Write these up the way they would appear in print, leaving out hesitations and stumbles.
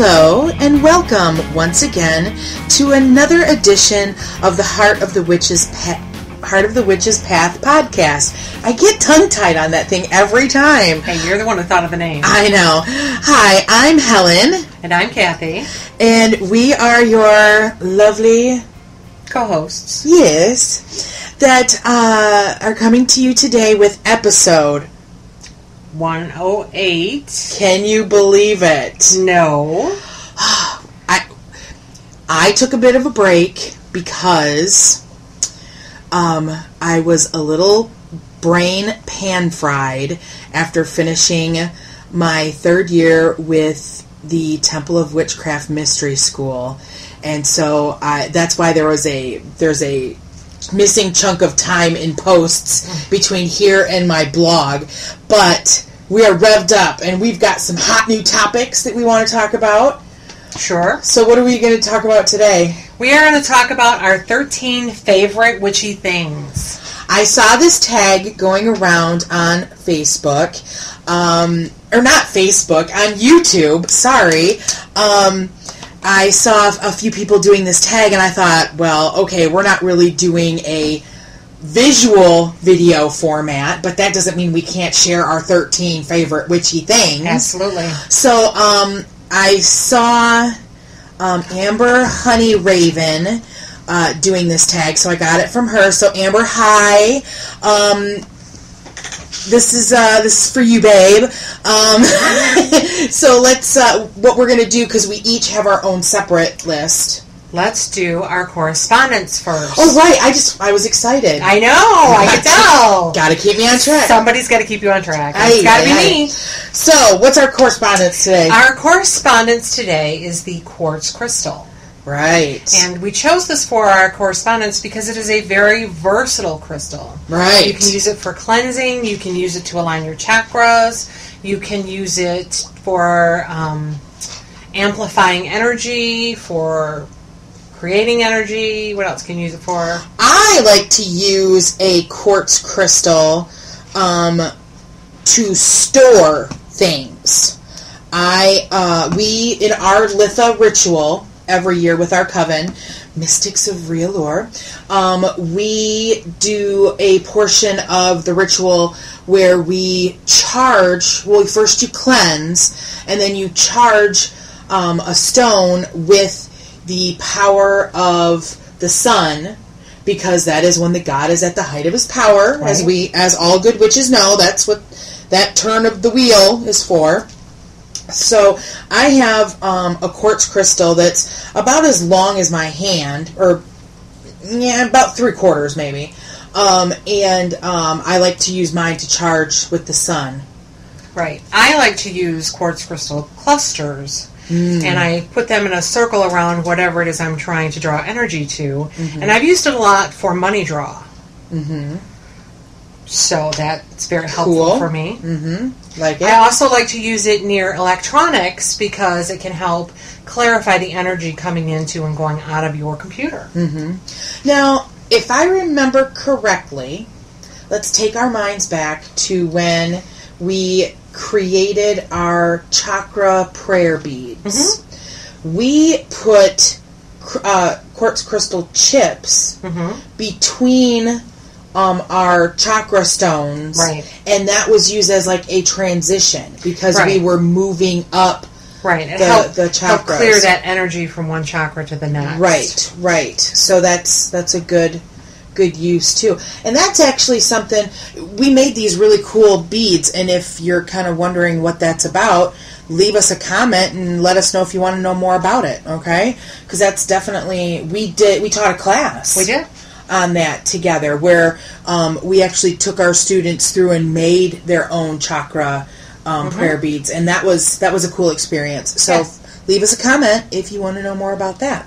Hello and welcome once again to another edition of the Heart of the Witch's Path podcast. I get tongue-tied on that thing every time. Hey, you're the one who thought of the name. I know. Hi, I'm Helen. And I'm Kathy. And we are your lovely co-hosts. Yes. That are coming to you today with episode 108. Can you believe it? No. I took a bit of a break because I was a little brain pan-fried after finishing my third year with the Temple of Witchcraft Mystery School. And so that's why there's a missing chunk of time in posts between here and my blog. But we are revved up, and we've got some hot new topics that we want to talk about. Sure. So what are we going to talk about today? We are going to talk about our 13 favorite witchy things. I saw this tag going around on Facebook, or not Facebook, on YouTube, sorry. I saw a few people doing this tag, and I thought, well, okay, we're not really doing a visual video format, but that doesn't mean we can't share our 13 favorite witchy things. Absolutely. So, I saw Amber Honey Raven doing this tag, so I got it from her. So, Amber, hi. This is for you, babe. So let's, what we're going to do, because we each have our own separate list. Let's do our correspondence first. Oh, right. I was excited. I know. I can tell. Got to keep me on track. Somebody's got to keep you on track. It's got to be me. So, what's our correspondence today? Our correspondence today is the quartz crystal. Right. And we chose this for our correspondence because it is a very versatile crystal. Right. You can use it for cleansing. You can use it to align your chakras. You can use it for amplifying energy, for creating energy. What else can you use it for? I like to use a quartz crystal to store things. We, in our Litha ritual, every year with our coven, Mystics of Real Lore, we do a portion of the ritual where we charge, well, first you cleanse, and then you charge a stone with the power of the sun, because that is when the god is at the height of his power, right. As all good witches know, that's what that turn of the wheel is for. So I have a quartz crystal that's about as long as my hand, or about 3/4 maybe. And I like to use mine to charge with the sun. Right. I like to use quartz crystal clusters, and I put them in a circle around whatever it is I'm trying to draw energy to. Mm-hmm. And I've used it a lot for money draw. Mm-hmm. So that's very helpful for me. Mm-hmm. Like it. I also like to use it near electronics because it can help clarify the energy coming into and going out of your computer. Mm-hmm. Now, if I remember correctly, let's take our minds back to when we created our chakra prayer beads. Mm-hmm. We put quartz crystal chips between our chakra stones, right. And that was used as like a transition because right. we were moving up right. It the chakras. Help clear that energy from one chakra to the next. Right. So that's a good use too. And that's actually something, we made these really cool beads, and if you're kind of wondering what that's about, leave us a comment and let us know if you want to know more about it, okay? Because that's definitely, we taught a class. We did. On that together, where we actually took our students through and made their own chakra prayer beads, and that was a cool experience. So leave us a comment if you want to know more about that.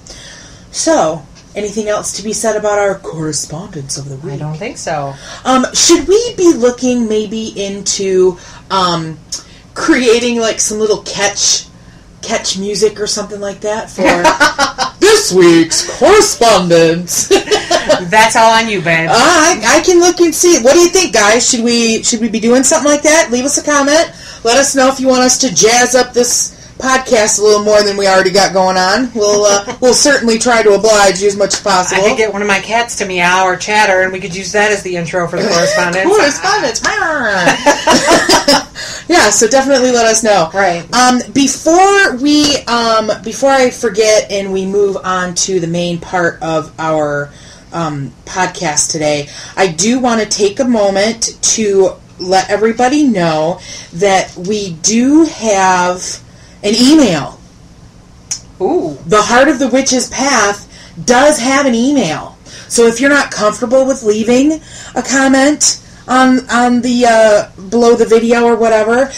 So, anything else to be said about our correspondence of the week? I don't think so. Should we be looking maybe into creating like some little catch music or something like that for this week's correspondence? That's all on you, babe. I can look and see. What do you think, guys? Should we be doing something like that? Leave us a comment. Let us know if you want us to jazz up this podcast a little more than we already got going on. We'll certainly try to oblige you as much as possible. I could get one of my cats to meow or chatter, and we could use that as the intro for the correspondence. Correspondence. Yeah, so definitely let us know. Right. Before I forget and we move on to the main part of our podcast today, I do want to take a moment to let everybody know that we do have an email. Ooh. The Heart of the Witch's Path does have an email. So if you're not comfortable with leaving a comment on the below the video or whatever,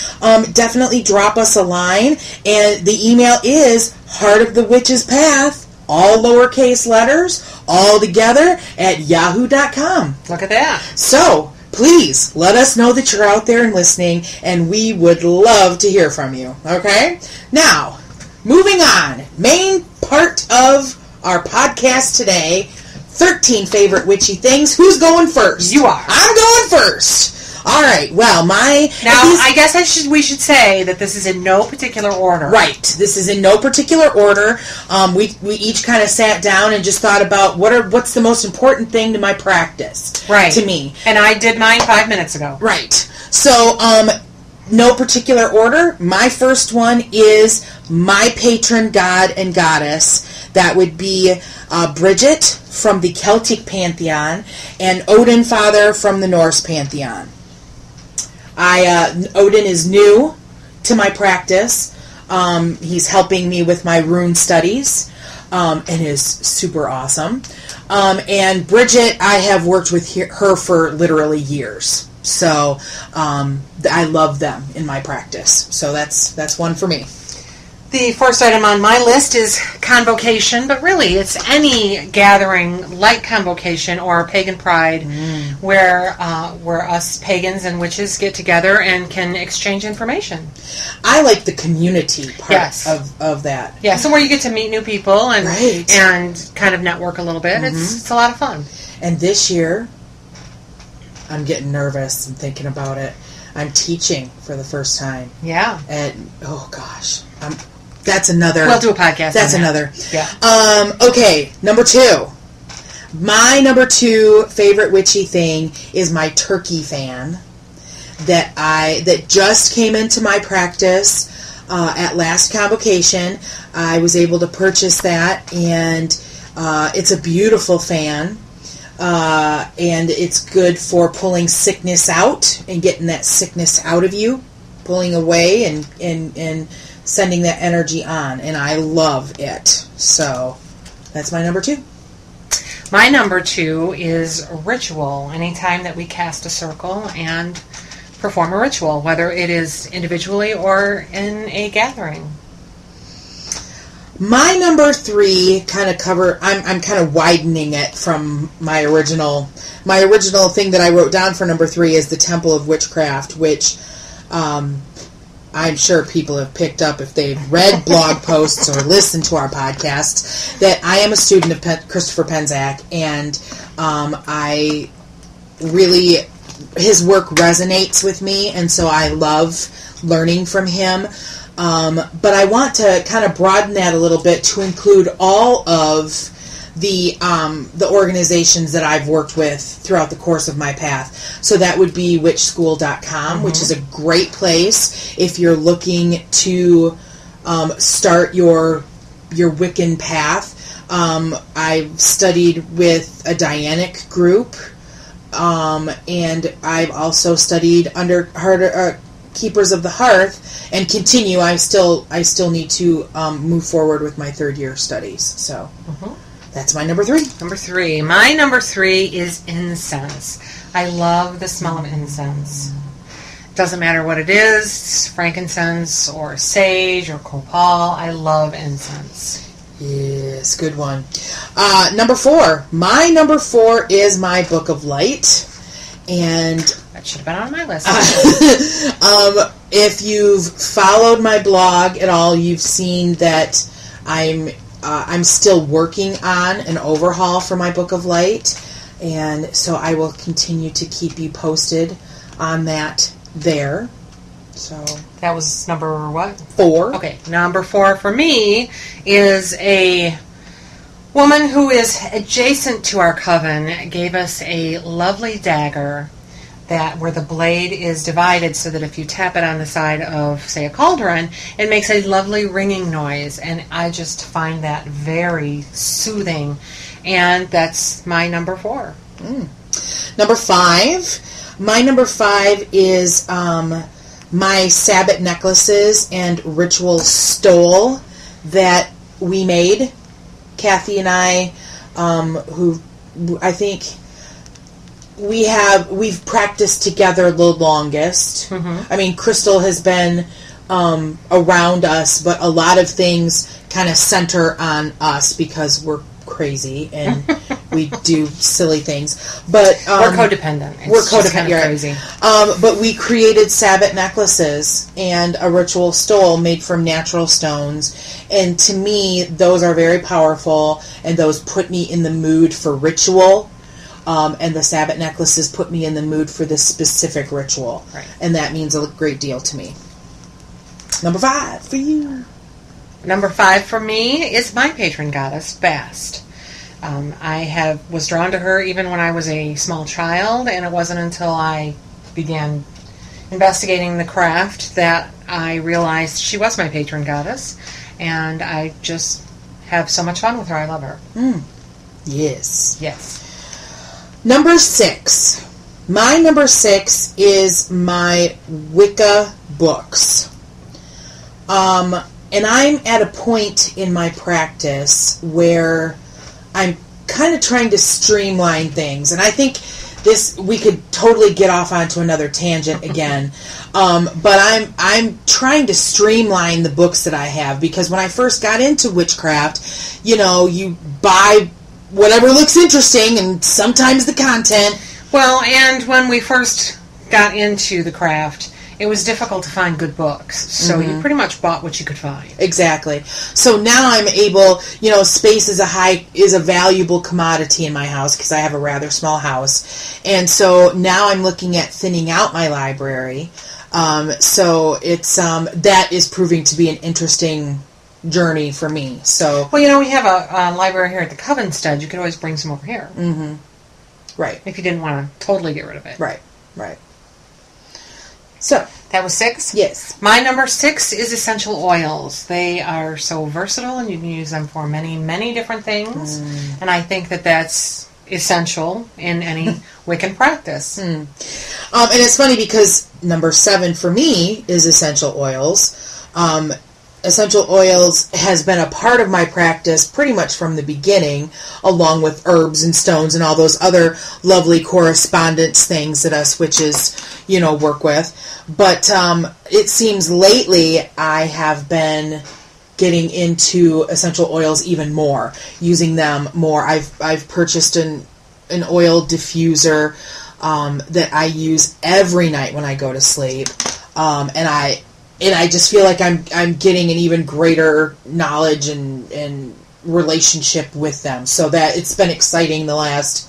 definitely drop us a line. And the email is Heart of the Witch's Path, all lowercase letters, all together at yahoo.com. Look at that. So please let us know that you're out there and listening, and we would love to hear from you. Okay? Now, moving on. Main part of our podcast today, 13 favorite witchy things. Who's going first? You are. I'm going first. All right. Well, I guess we should say that this is in no particular order. Right. This is in no particular order. We each kind of sat down and just thought about what's the most important thing to my practice. Right. To me. And I did mine 5 minutes ago. Right. So, no particular order. My first one is my patron god and goddess. That would be Bridget from the Celtic pantheon and Odin Father from the Norse pantheon. Odin is new to my practice. He's helping me with my rune studies and is super awesome. And Bridget, I have worked with her for literally years. So I love them in my practice. So that's one for me. The first item on my list is convocation, but really it's any gathering like convocation or pagan pride where us pagans and witches get together and can exchange information. I like the community part yes. of that. Yeah, so where you get to meet new people and right. and kind of network a little bit. Mm-hmm. It's a lot of fun. And this year, I'm getting nervous and thinking about it. I'm teaching for the first time. Yeah. And, oh gosh. That's another... We'll do a podcast That's on another. Yeah. Okay, number 2. My number 2 favorite witchy thing is my turkey fan that just came into my practice at last convocation. I was able to purchase that, and it's a beautiful fan. And it's good for pulling sickness out and getting that sickness out of you, pulling away and sending that energy on. And I love it. So that's my number 2. My number 2 is ritual. Anytime that we cast a circle and perform a ritual, whether it is individually or in a gathering. My number 3 kind of I'm kind of widening it from my original thing that I wrote down for number 3 is the Temple of Witchcraft, which I'm sure people have picked up if they've read blog posts or listened to our podcasts, that I am a student of Christopher Penczak, and I really, his work resonates with me, and so I love learning from him. But I want to kind of broaden that a little bit to include all of the organizations that I've worked with throughout the course of my path. So that would be witchschool.com, which is a great place if you're looking to start your Wiccan path. I've studied with a Dianic group, and I've also studied under Keepers of the Hearth, and continue. I still need to move forward with my 3rd year studies. So that's my number 3. Number 3. My number 3 is incense. I love the smell of incense. Doesn't matter what it is, frankincense or sage or copal. I love incense. Yes, good one. Number 4. My number 4 is my Book of Light. And that should have been on my list. If you've followed my blog at all, you've seen that I'm still working on an overhaul for my Book of Light, and so I will continue to keep you posted on that there. So that was number what? 4. Okay, number 4 for me is a woman who is adjacent to our coven gave us a lovely dagger that where the blade is divided so that if you tap it on the side of, say, a cauldron, it makes a lovely ringing noise, and I just find that very soothing, and that's my number 4. Number 5. My number 5 is my Sabbat necklaces and ritual stole that we made. Kathy and I, who I think we've practiced together the longest. Mm-hmm. I mean, Crystal has been around us, but a lot of things kind of center on us because we're crazy and we do silly things. But we're codependent. We're codependent. Kind of crazy. But we created Sabbat necklaces and a ritual stole made from natural stones. And to me, those are very powerful, and those put me in the mood for ritual. And the Sabbat necklaces put me in the mood for this specific ritual. Right. And that means a great deal to me. Number 5 for you. Number 5 for me is my patron goddess, Bast. I was drawn to her even when I was a small child, and it wasn't until I began investigating the craft that I realized she was my patron goddess, and I just have so much fun with her. I love her. Yes. Yes. Number 6. My number 6 is my Wicca books. And I'm at a point in my practice where I'm kind of trying to streamline things. And I think we could totally get off onto another tangent again. But I'm trying to streamline the books that I have, because when I first got into witchcraft, you buy whatever looks interesting, and sometimes the content. Well, and when we first got into the craft, it was difficult to find good books, so you pretty much bought what you could find. Exactly. So now I'm able, space is a valuable commodity in my house because I have a rather small house, and so now I'm looking at thinning out my library. So it's that is proving to be an interesting journey for me. So well, we have a library here at the Coven Stud. You could always bring some over here. Mm-hmm. Right. If you didn't want to totally get rid of it. Right. So that was 6? Yes. My number 6 is essential oils. They are so versatile, and you can use them for many, many different things. And I think that that's essential in any Wiccan practice. And it's funny because number 7 for me is essential oils. Essential oils has been a part of my practice pretty much from the beginning, along with herbs and stones and all those other lovely correspondence things that us witches, work with. But it seems lately I have been getting into essential oils even more, using them more. I've purchased an oil diffuser that I use every night when I go to sleep, and I just feel like I'm getting an even greater knowledge and relationship with them. So that it's been exciting the last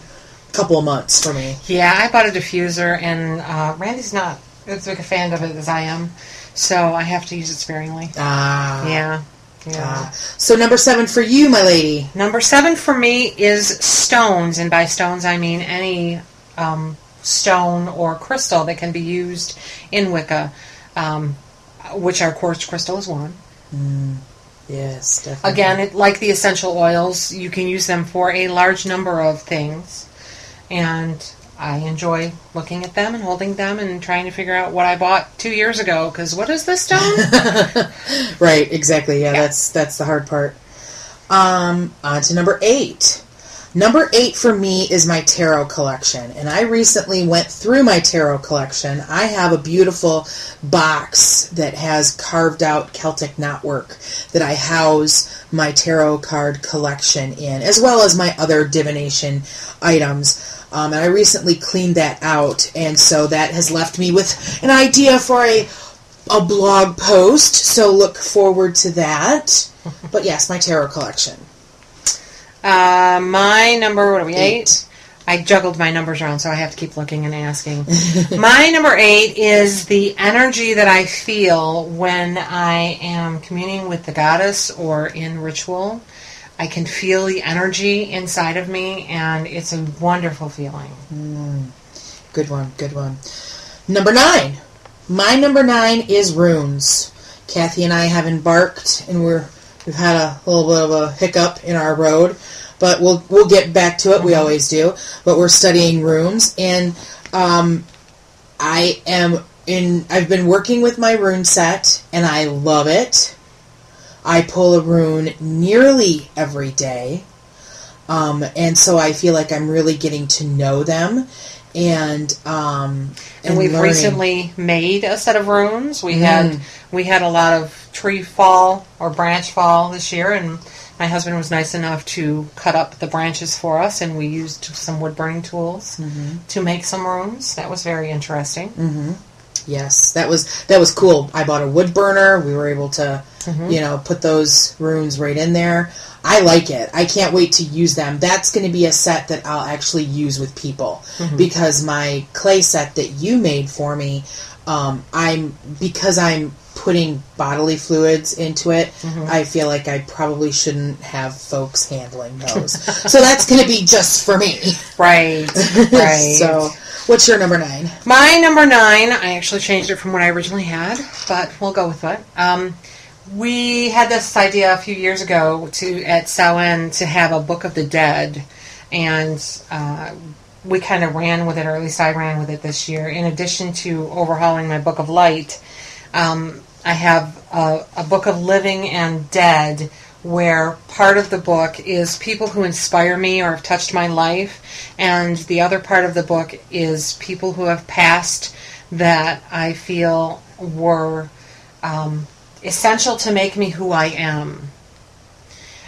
couple of months for me. Yeah, I bought a diffuser, and Randy's not as big a fan of it as I am, so I have to use it sparingly. Yeah. So number 7 for you, my lady. Number 7 for me is stones, and by stones I mean any stone or crystal that can be used in Wicca. Which our quartz crystal is one. Yes, definitely. Again, like the essential oils, you can use them for a large number of things. And I enjoy looking at them and holding them and trying to figure out what I bought 2 years ago. Because what is this stone? Right, exactly. Yeah, that's the hard part. On to number 8. Number 8 for me is my tarot collection, and I recently went through my tarot collection. I have a beautiful box that has carved out Celtic knotwork that I house my tarot card collection in, as well as my other divination items. And I recently cleaned that out, and so that has left me with an idea for a blog post, so look forward to that. But yes, my tarot collection. My number, 8? I juggled my numbers around, so I have to keep looking and asking. My number 8 is the energy that I feel when I am communing with the goddess or in ritual. I can feel the energy inside of me, and it's a wonderful feeling. Good one, good one. Number 9. My number 9 is runes. Kathy and I have embarked, and we've had a little bit of a hiccup in our road, but we'll get back to it. We always do. But we're studying runes, and I've been working with my rune set, and I love it. I pull a rune nearly every day, and so I feel like I'm really getting to know them, and we've learning. Recently made a set of runes. We had a lot of tree fall or branch fall this year, and my husband was nice enough to cut up the branches for us, and we used some wood burning tools to make some runes. That was very interesting. Yes, that was cool. I bought a wood burner. We were able to, put those runes right in there. I like it. I can't wait to use them. That's going to be a set that I'll actually use with people because my clay set that you made for me, because I'm putting bodily fluids into it, I feel like I probably shouldn't have folks handling those. So that's going to be just for me. Right. So, what's your number 9? My number 9, I actually changed it from what I originally had, but we'll go with it. We had this idea a few years ago at Samhain to have a Book of the Dead, and we kind of ran with it, or at least I ran with it this year. In addition to overhauling my Book of Light, I have a Book of Living and Dead, where part of the book is people who inspire me or have touched my life, and the other part of the book is people who have passed that I feel were essential to make me who I am.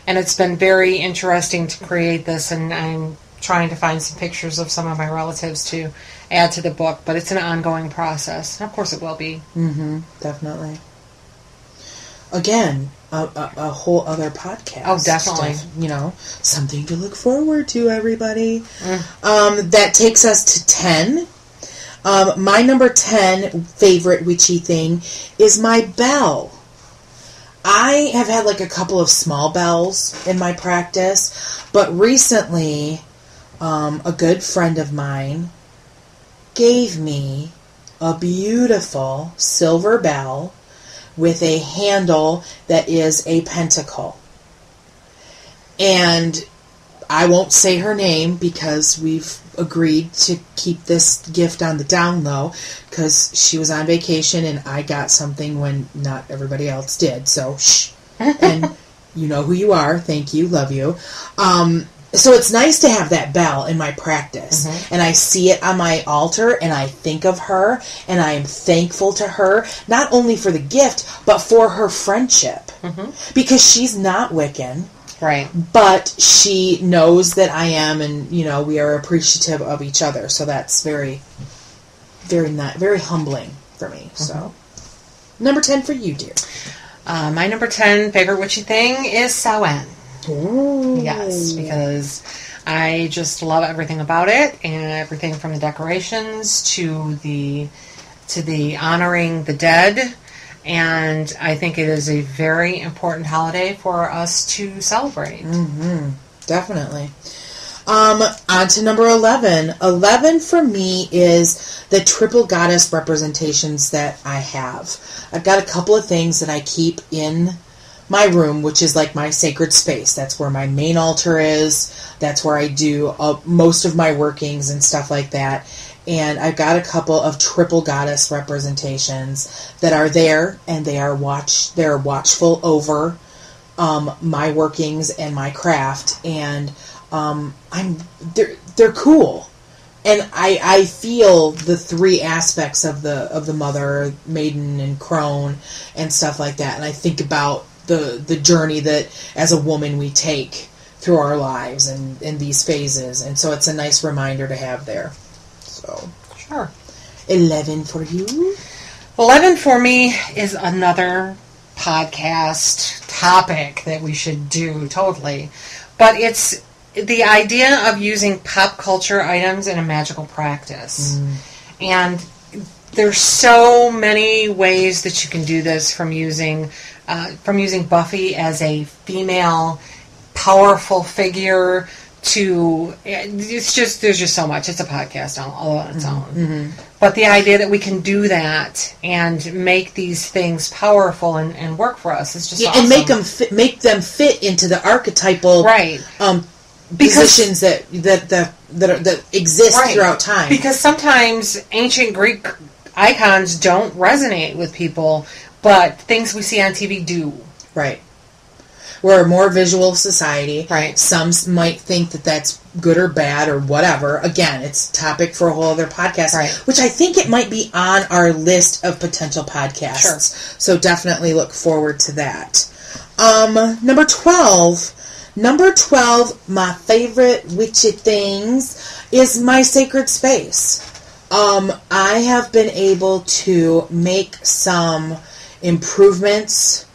And it's been very interesting to create this, and I'm trying to find some pictures of some of my relatives to add to the book, but it's an ongoing process. And of course it will be. Definitely. Again, a whole other podcast. Oh, definitely. Something to look forward to, everybody. That takes us to 10. My number 10 favorite witchy thing is my bell. I have had like a couple of small bells in my practice, but recently a good friend of mine gave me a beautiful silver bell with a handle that is a pentacle. And I won't say her name because we've agreed to keep this gift on the down low because she was on vacation and I got something when not everybody else did. So, shh. And you know who you are. Thank you. Love you. So it's nice to have that bell in my practice. And I see it on my altar and I think of her and I am thankful to her, not only for the gift, but for her friendship. Because she's not Wiccan. Right. But she knows that I am, and, we are appreciative of each other. So that's very, very very humbling for me. So, number 10 for you, dear. My number 10 favorite witchy thing is Samhain. Ooh. Yes, because I just love everything about it, and everything from the decorations to the honoring the dead. And I think it is a very important holiday for us to celebrate. Definitely. On to number 11. 11 for me is the triple goddess representations that I have. I've got a couple of things that I keep in my room, which is like my sacred space. That's where my main altar is. That's where I do most of my workings and stuff like that. And I've got a couple of triple goddess representations that are there, and they're watchful over my workings and my craft, and they're cool. And I feel the three aspects of the mother, maiden, and crone, and stuff like that. And I think about the journey that as a woman we take through our lives and in these phases, and so it's a nice reminder to have there. So, sure. 11 for you? 11 for me is another podcast topic that we should do, totally. But it's the idea of using pop culture items in a magical practice. And there's so many ways that you can do this, from using Buffy as a female powerful figure to, there's just so much. It's a podcast all on its own. But the idea that we can do that and make these things powerful and work for us is just awesome. And make them fit into the archetypal positions that exist throughout time. Because sometimes ancient Greek icons don't resonate with people, but things we see on TV do. Right. We're a more visual society. Right. Some might think that that's good or bad or whatever. Again, it's a topic for a whole other podcast, which I think it might be on our list of potential podcasts. Sure. So definitely look forward to that. Number 12, my favorite witchy things is my sacred space. I have been able to make some improvements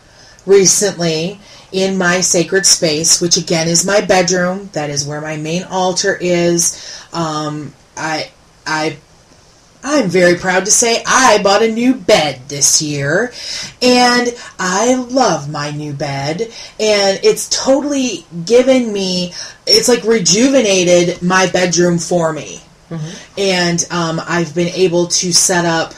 recently in my sacred space, which again is my bedroom. That is where my main altar is. I'm very proud to say I bought a new bed this year, and I love my new bed, and it's totally given me, it's like rejuvenated my bedroom for me. And I've been able to set up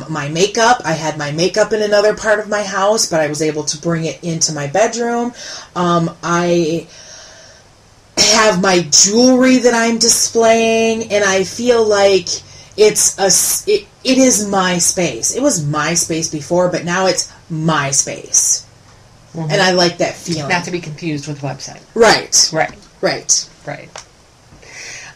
my makeup. I had my makeup in another part of my house, but I was able to bring it into my bedroom. I have my jewelry that I'm displaying, and I feel like it is my space. It was my space before, but now it's my space. And I like that feeling. Not to be confused with the website. Right.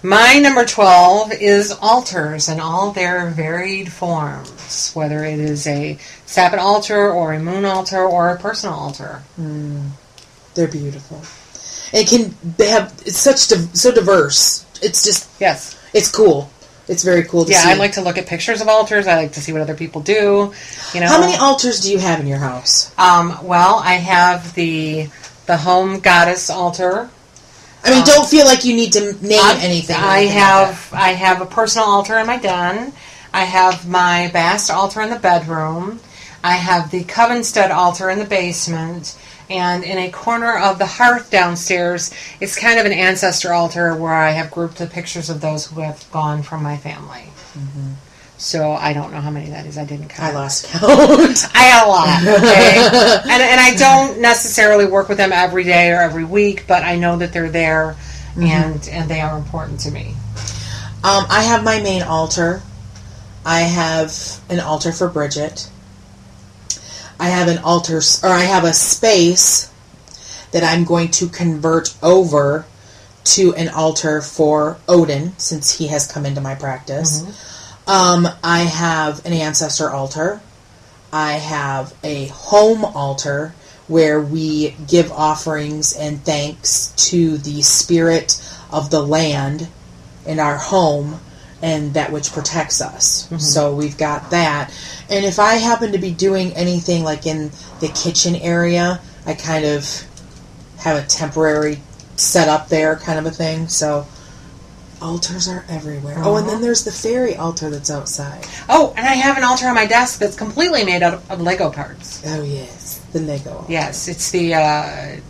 My number 12 is altars in all their varied forms, whether it is a Sabbath altar or a moon altar or a personal altar. They're beautiful. It's so diverse. It's just, it's cool. It's very cool to see. I like to look at pictures of altars. I like to see what other people do. How many altars do you have in your house? Well, I have the home goddess altar. I mean, don't feel like you need to name anything. I have a personal altar in my den. I have my Bast altar in the bedroom. I have the Covenstead altar in the basement. And in a corner of the hearth downstairs, it's kind of an ancestor altar where I have grouped the pictures of those who have gone from my family. So I don't know how many that is. I didn't count. I lost count. I had a lot, okay? and I don't necessarily work with them every day or every week, but I know that they're there, and they are important to me. I have my main altar. I have an altar for Bridget. I have an altar, or I have a space that I'm going to convert over to an altar for Odin, since he has come into my practice. I have an ancestor altar. I have a home altar where we give offerings and thanks to the spirit of the land in our home and that which protects us. So we've got that. And if I happen to be doing anything like in the kitchen area, I kind of have a temporary setup there kind of a thing. So altars are everywhere. Oh, and then there's the fairy altar that's outside. Oh, and I have an altar on my desk that's completely made out of Lego parts. Oh, yes. The Lego altar. Yes, it's the, I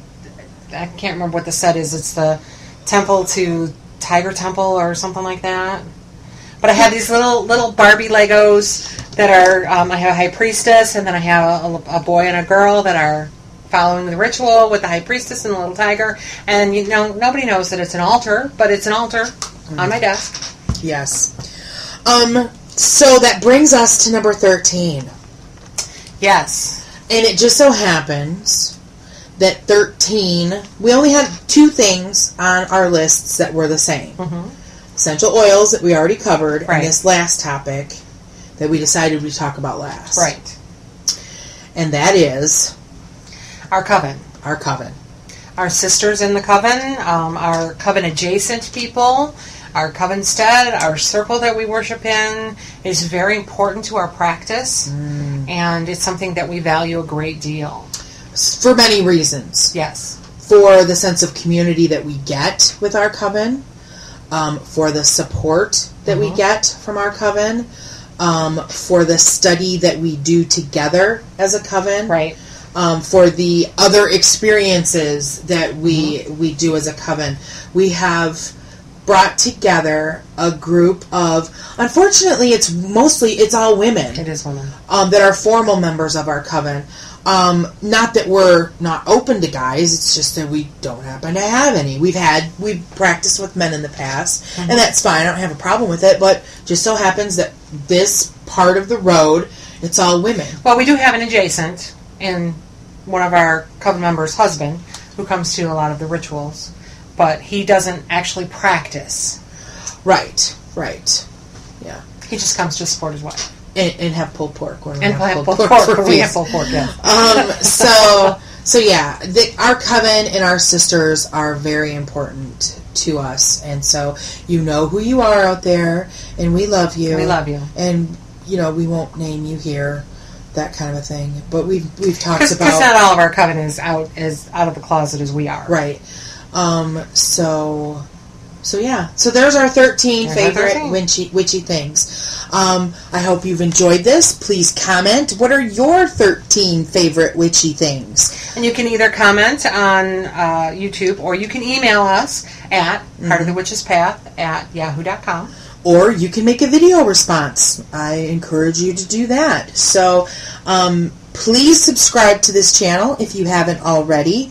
can't remember what the set is. It's the Temple to Tiger Temple or something like that. But I have these little Barbie Legos that are, I have a high priestess, and then I have a boy and a girl that are following the ritual with the high priestess and the little tiger. And, nobody knows that it's an altar, but it's an altar on my desk. Yes. So that brings us to number 13. Yes. And it just so happens that 13, we only had 2 things on our lists that were the same. Essential oils that we already covered, and this last topic that we decided we'd talk about last. Right. And that is our coven. Our coven. Our sisters in the coven, our coven adjacent people, our Covenstead, our circle that we worship in is very important to our practice, and it's something that we value a great deal. For many reasons. Yes. for the sense of community that we get with our coven, for the support that we get from our coven, for the study that we do together as a coven, Right. For the other experiences that we do as a coven. We have brought together a group of, unfortunately, it's all women. It is women. That are formal members of our coven. Not that we're not open to guys, it's just that we don't happen to have any. We've practiced with men in the past, and that's fine, I don't have a problem with it, but just so happens that this part of the road, it's all women. Well, we do have an adjacent, and one of our coven members' husband, who comes to a lot of the rituals, but he doesn't actually practice. Right. Yeah. He just comes to support his wife. And have pulled pork. When And we have pulled pork. When we have pulled pork, yeah. So yeah, our coven and our sisters are very important to us, and so you know who you are out there, and we love you. We love you. And we won't name you here, that kind of a thing. But we've talked about, because not all of our coven is out of the closet as we are. Right. So yeah. So there's our 13 favorite witchy things. I hope you've enjoyed this. Please comment. What are your 13 favorite witchy things? And you can either comment on YouTube, or you can email us at heartofthewitchespath@yahoo.com. Or you can make a video response. I encourage you to do that. So please subscribe to this channel if you haven't already.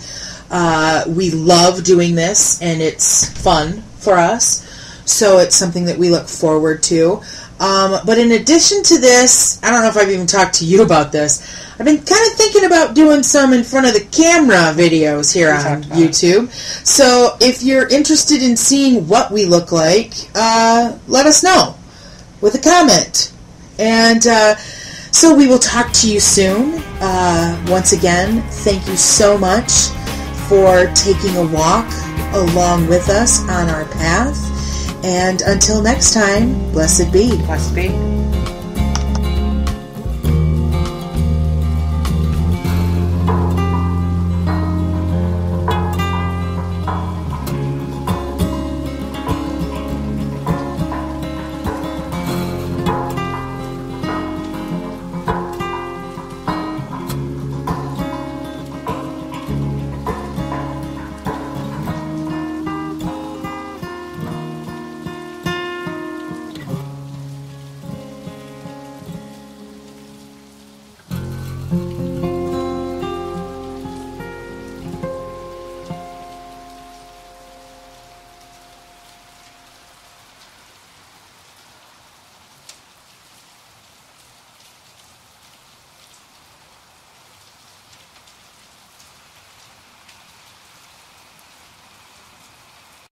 We love doing this, and it's fun for us, so it's something that we look forward to. But in addition to this, I don't know if I've even talked to you about this, I've been kind of thinking about doing some in front of the camera videos here on YouTube. So if you're interested in seeing what we look like, let us know with a comment. And so we will talk to you soon. Once again, thank you so much for taking a walk along with us on our path. And until next time, blessed be. Blessed be.